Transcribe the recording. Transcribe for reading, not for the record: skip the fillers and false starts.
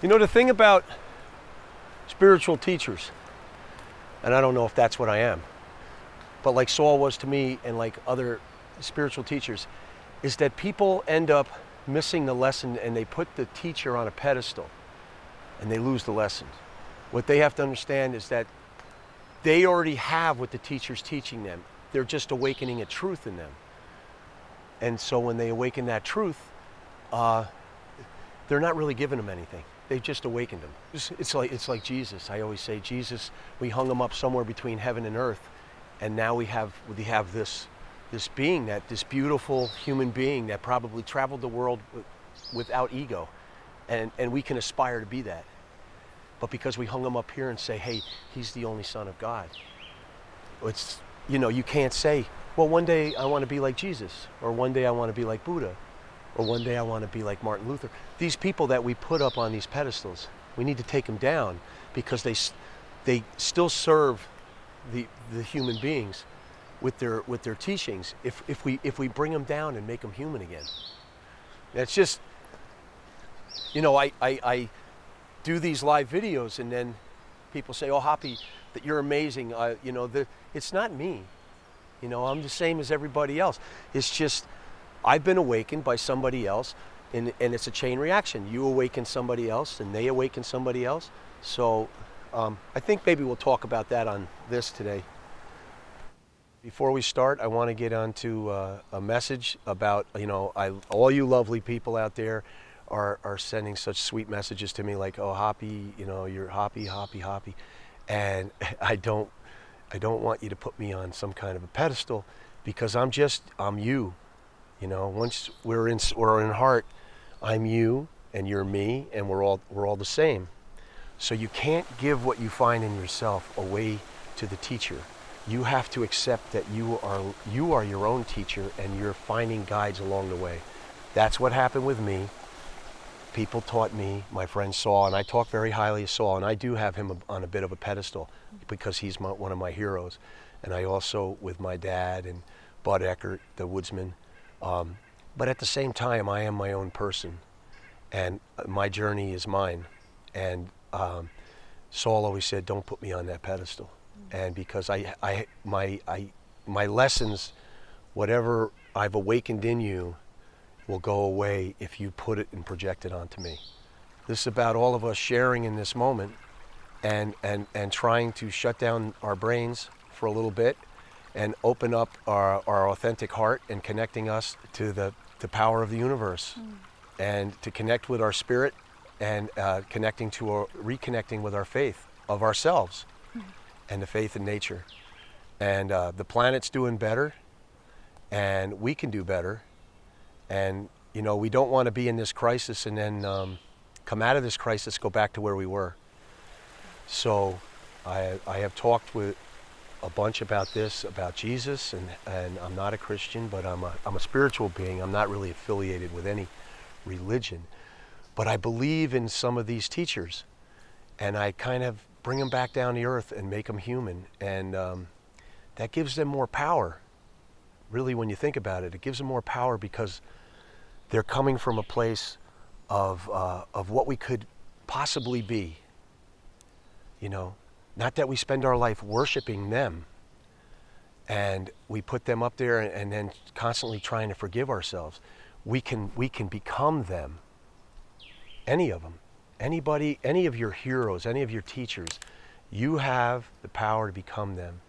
You know, the thing about spiritual teachers, and I don't know if that's what I am, but like Saul was to me and like other spiritual teachers, is that people end up missing the lesson and they put the teacher on a pedestal and they lose the lesson. What they have to understand is that they already have what the teacher's teaching them. They're just awakening a truth in them. And so when they awaken that truth, they're not really giving them anything. They've just awakened them. It's like Jesus. I always say Jesus, we hung him up somewhere between heaven and earth, and now we have this being, this beautiful human being that probably traveled the world without ego, and we can aspire to be that. But because we hung him up here and say, hey, he's the only Son of God, it's, you can't say, well, one day I want to be like Jesus, or one day I want to be like Buddha, or one day I want to be like Martin Luther. These people that we put up on these pedestals, we need to take them down because they still serve the human beings with their teachings. If we bring them down and make them human again, it's just, I do these live videos and then people say, oh, Hoppy, that you're amazing. It's not me. I'm the same as everybody else. It's just I've been awakened by somebody else, and it's a chain reaction. You awaken somebody else, and they awaken somebody else. So I think maybe we'll talk about that on this today. Before we start, I want to get onto a message about, all you lovely people out there are sending such sweet messages to me like, oh, Hoppy, you're Hoppy. And I don't want you to put me on some kind of a pedestal because I'm you. Once we're in heart, I'm you and you're me, and we're all the same. So you can't give what you find in yourself away to the teacher. You have to accept that you are your own teacher, and you're finding guides along the way. That's what happened with me. People taught me, my friend Saul, and I talk very highly of Saul, and I do have him on a bit of a pedestal because he's one of my heroes. And I also, with my dad and Bud Eckert, the woodsman. But at the same time, I am my own person, and my journey is mine. And Saul always said, "Don't put me on that pedestal." And because my lessons, whatever I've awakened in you, will go away if you put it and project it onto me. This is about all of us sharing in this moment, and trying to shut down our brains for a little bit and open up our authentic heart and connecting us to the power of the universe, and to connect with our spirit and reconnecting with our faith of ourselves and the faith in nature. And the planet's doing better, and we can do better. And we don't want to be in this crisis and then come out of this crisis, go back to where we were. So I have talked with a bunch about this, about Jesus, and I'm not a Christian, but I'm a spiritual being. I'm not really affiliated with any religion, but I believe in some of these teachers, and I kind of bring them back down to earth and make them human, and that gives them more power. Really, when you think about it, it gives them more power because they're coming from a place of what we could possibly be. Not that we spend our life worshiping them and we put them up there and then constantly trying to forgive ourselves. We can become them. Any of them. Anybody, any of your heroes, any of your teachers, you have the power to become them.